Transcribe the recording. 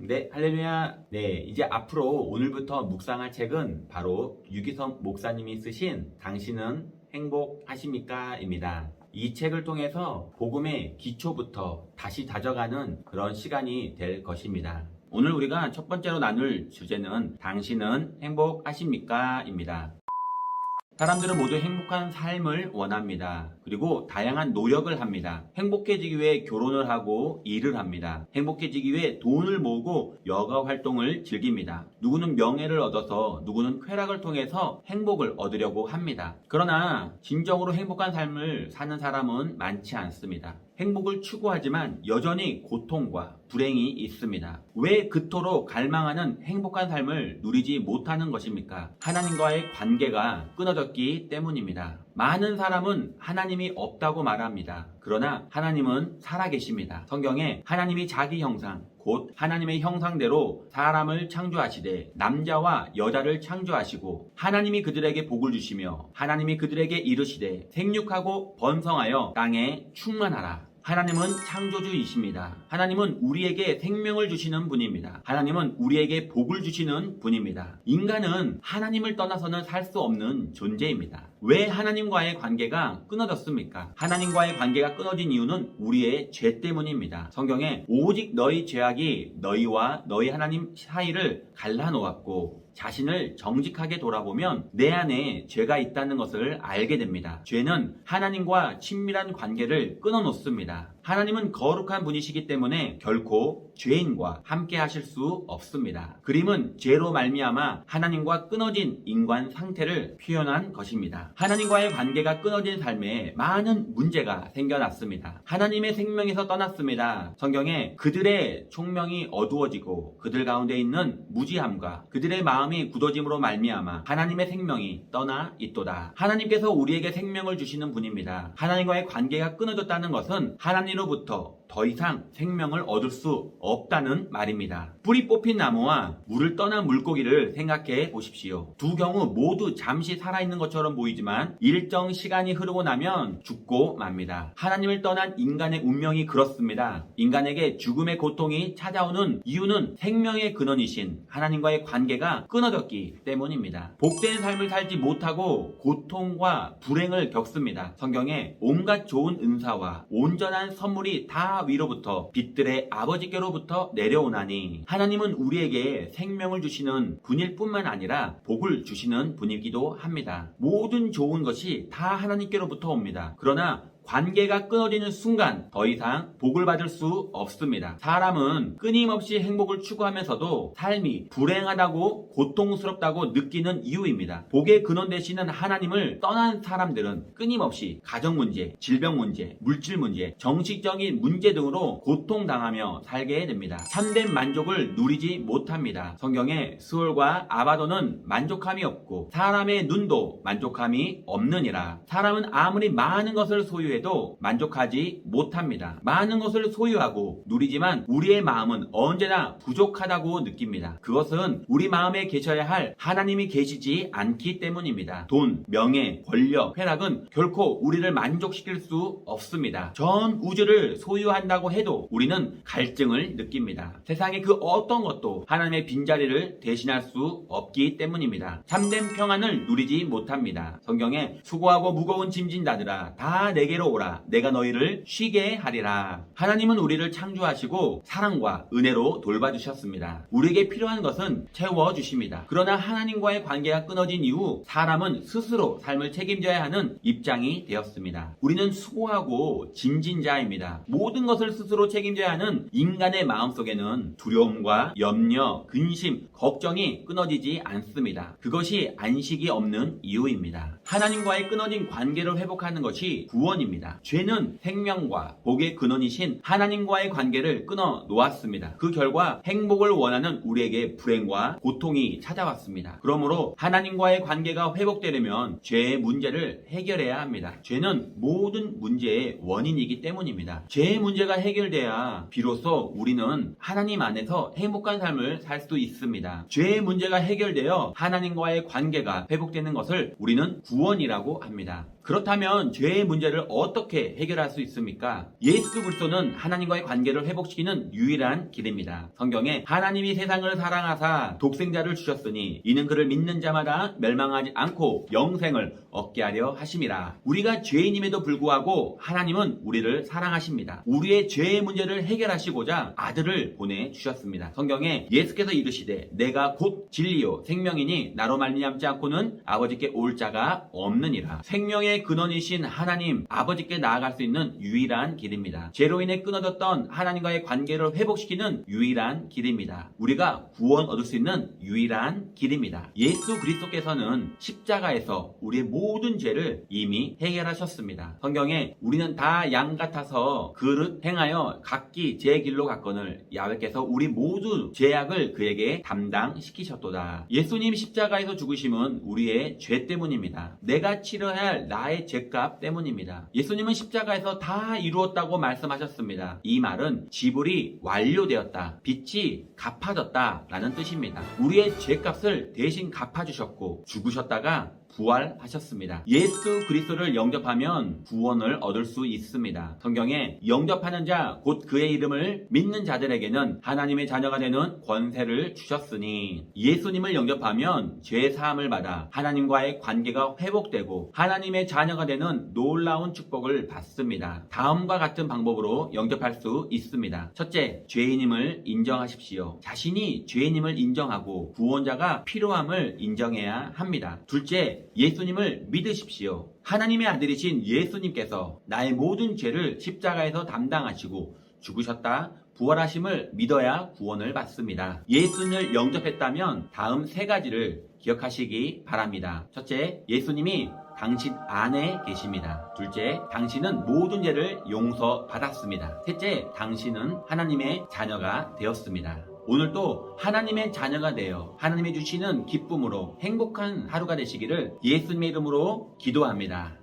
네, 할렐루야. 네, 이제 앞으로 오늘부터 묵상할 책은 바로 유기성 목사님이 쓰신 당신은 행복하십니까? 입니다. 이 책을 통해서 복음의 기초부터 다시 다져가는 그런 시간이 될 것입니다. 오늘 우리가 첫 번째로 나눌 주제는 당신은 행복하십니까? 입니다. 사람들은 모두 행복한 삶을 원합니다. 그리고 다양한 노력을 합니다. 행복해지기 위해 결혼을 하고 일을 합니다. 행복해지기 위해 돈을 모으고 여가 활동을 즐깁니다. 누구는 명예를 얻어서 누구는 쾌락을 통해서 행복을 얻으려고 합니다. 그러나 진정으로 행복한 삶을 사는 사람은 많지 않습니다. 행복을 추구하지만 여전히 고통과 불행이 있습니다. 왜 그토록 갈망하는 행복한 삶을 누리지 못하는 것입니까? 하나님과의 관계가 끊어졌기 때문입니다. 많은 사람은 하나님이 없다고 말합니다. 그러나 하나님은 살아계십니다. 성경에 하나님이 자기 형상, 곧 하나님의 형상대로 사람을 창조하시되 남자와 여자를 창조하시고 하나님이 그들에게 복을 주시며 하나님이 그들에게 이르시되 생육하고 번성하여 땅에 충만하라. 하나님은 창조주이십니다. 하나님은 우리에게 생명을 주시는 분입니다. 하나님은 우리에게 복을 주시는 분입니다. 인간은 하나님을 떠나서는 살 수 없는 존재입니다. 왜 하나님과의 관계가 끊어졌습니까? 하나님과의 관계가 끊어진 이유는 우리의 죄 때문입니다. 성경에 오직 너희 죄악이 너희와 너희 하나님 사이를 갈라놓았고 자신을 정직하게 돌아보면 내 안에 죄가 있다는 것을 알게 됩니다. 죄는 하나님과 친밀한 관계를 끊어놓습니다. 하나님은 거룩한 분이시기 때문에 결코 죄인과 함께 하실 수 없습니다. 그림은 죄로 말미암아 하나님과 끊어진 인간 상태를 표현한 것입니다. 하나님과의 관계가 끊어진 삶에 많은 문제가 생겨났습니다. 하나님의 생명에서 떠났습니다. 성경에 그들의 총명이 어두워지고 그들 가운데 있는 무지함과 그들의 마음이 굳어짐으로 말미암아 하나님의 생명이 떠나 있도다. 하나님께서 우리에게 생명을 주시는 분입니다. 하나님과의 관계가 끊어졌다는 것은 하나님으로부터 더 이상 생명을 얻을 수 없다는 말입니다. 뿌리 뽑힌 나무와 물을 떠난 물고기를 생각해 보십시오. 두 경우 모두 잠시 살아있는 것처럼 보이지만 일정 시간이 흐르고 나면 죽고 맙니다. 하나님을 떠난 인간의 운명이 그렇습니다. 인간에게 죽음의 고통이 찾아오는 이유는 생명의 근원이신 하나님과의 관계가 끊어졌기 때문입니다. 복된 삶을 살지 못하고 고통과 불행을 겪습니다. 성경에 온갖 좋은 은사와 온전한 선물이 다 위로부터 빛들의 아버지께로부터 내려오나니 하나님은 우리에게 생명을 주시는 분일 뿐만 아니라 복을 주시는 분이기도 합니다. 모든 좋은 것이 다 하나님께로부터 옵니다. 그러나 관계가 끊어지는 순간 더 이상 복을 받을 수 없습니다. 사람은 끊임없이 행복을 추구하면서도 삶이 불행하다고 고통스럽다고 느끼는 이유입니다. 복의 근원 되시는 하나님을 떠난 사람들은 끊임없이 가정 문제, 질병 문제, 물질 문제, 정신적인 문제 등으로 고통당하며 살게 됩니다. 참된 만족을 누리지 못합니다. 성경에 스올과 아바도는 만족함이 없고 사람의 눈도 만족함이 없느니라. 사람은 아무리 많은 것을 소유해 도 만족하지 못합니다. 많은 것을 소유하고 누리지만 우리의 마음은 언제나 부족하다고 느낍니다. 그것은 우리 마음에 계셔야 할 하나님이 계시지 않기 때문입니다. 돈, 명예, 권력, 쾌락은 결코 우리를 만족시킬 수 없습니다. 전 우주를 소유한다고 해도 우리는 갈증을 느낍니다. 세상의 그 어떤 것도 하나님의 빈자리를 대신할 수 없기 때문입니다. 참된 평안을 누리지 못합니다. 성경에 수고하고 무거운 짐진 자들아 다 내게로 오라 내가 너희를 쉬게 하리라. 하나님은 우리를 창조하시고 사랑과 은혜로 돌봐주셨습니다. 우리에게 필요한 것은 채워주십니다. 그러나 하나님과의 관계가 끊어진 이후 사람은 스스로 삶을 책임져야 하는 입장이 되었습니다. 우리는 수고하고 짐진 자입니다. 모든 것을 스스로 책임져야 하는 인간의 마음속에는 두려움과 염려, 근심, 걱정이 끊어지지 않습니다. 그것이 안식이 없는 이유입니다. 하나님과의 끊어진 관계를 회복하는 것이 구원입니다. 죄는 생명과 복의 근원이신 하나님과의 관계를 끊어 놓았습니다. 그 결과 행복을 원하는 우리에게 불행과 고통이 찾아왔습니다. 그러므로 하나님과의 관계가 회복되려면 죄의 문제를 해결해야 합니다. 죄는 모든 문제의 원인이기 때문입니다. 죄의 문제가 해결돼야 비로소 우리는 하나님 안에서 행복한 삶을 살 수 있습니다. 죄의 문제가 해결되어 하나님과의 관계가 회복되는 것을 우리는 구원이라고 합니다. 그렇다면 죄의 문제를 어떻게 해결할 수 있습니까? 예수 그리스도는 하나님과의 관계를 회복시키는 유일한 길입니다. 성경에 하나님이 세상을 사랑하사 독생자를 주셨으니 이는 그를 믿는 자마다 멸망하지 않고 영생을 얻게 하려 하심이라. 우리가 죄인임에도 불구하고 하나님은 우리를 사랑하십니다. 우리의 죄의 문제를 해결하시고자 아들을 보내주셨습니다. 성경에 예수께서 이르시되 내가 곧 진리요 생명이니 나로 말미암지 않고는 아버지께 올 자가 없느니라. 생명의 근원이신 하나님 아버지께 나아갈 수 있는 유일한 길입니다. 죄로 인해 끊어졌던 하나님과의 관계를 회복시키는 유일한 길입니다. 우리가 구원 얻을 수 있는 유일한 길입니다. 예수 그리스도께서는 십자가에서 우리의 모든 죄를 이미 해결하셨습니다. 성경에 우리는 다 양 같아서 그릇 행하여 각기 제 길로 갔거늘 야훼께서 우리 모두 죄악을 그에게 담당시키셨도다. 예수님 십자가에서 죽으심은 우리의 죄 때문입니다. 내가 치러야 할 나의 죄값 때문입니다. 예수님은 십자가에서 다 이루었다고 말씀하셨습니다. 이 말은 지불이 완료되었다, 빚이 갚아졌다 라는 뜻입니다. 우리의 죄값을 대신 갚아주셨고 죽으셨다가 부활하셨습니다. 예수 그리스도를 영접하면 구원을 얻을 수 있습니다. 성경에 영접하는 자 곧 그의 이름을 믿는 자들에게는 하나님의 자녀가 되는 권세를 주셨으니, 예수님을 영접하면 죄 사함을 받아 하나님과의 관계가 회복되고 하나님의 자녀가 되는 놀라운 축복을 받습니다. 다음과 같은 방법으로 영접할 수 있습니다. 첫째, 죄인임을 인정하십시오. 자신이 죄인임을 인정하고 구원자가 필요함을 인정해야 합니다. 둘째, 예수님을 믿으십시오. 하나님의 아들이신 예수님께서 나의 모든 죄를 십자가에서 담당하시고 죽으셨다 부활하심을 믿어야 구원을 받습니다. 예수님을 영접했다면 다음 세 가지를 기억하시기 바랍니다. 첫째, 예수님이 당신 안에 계십니다. 둘째, 당신은 모든 죄를 용서받았습니다. 셋째, 당신은 하나님의 자녀가 되었습니다. 오늘도 하나님의 자녀가 되어 하나님이 주시는 기쁨으로 행복한 하루가 되시기를 예수님의 이름으로 기도합니다.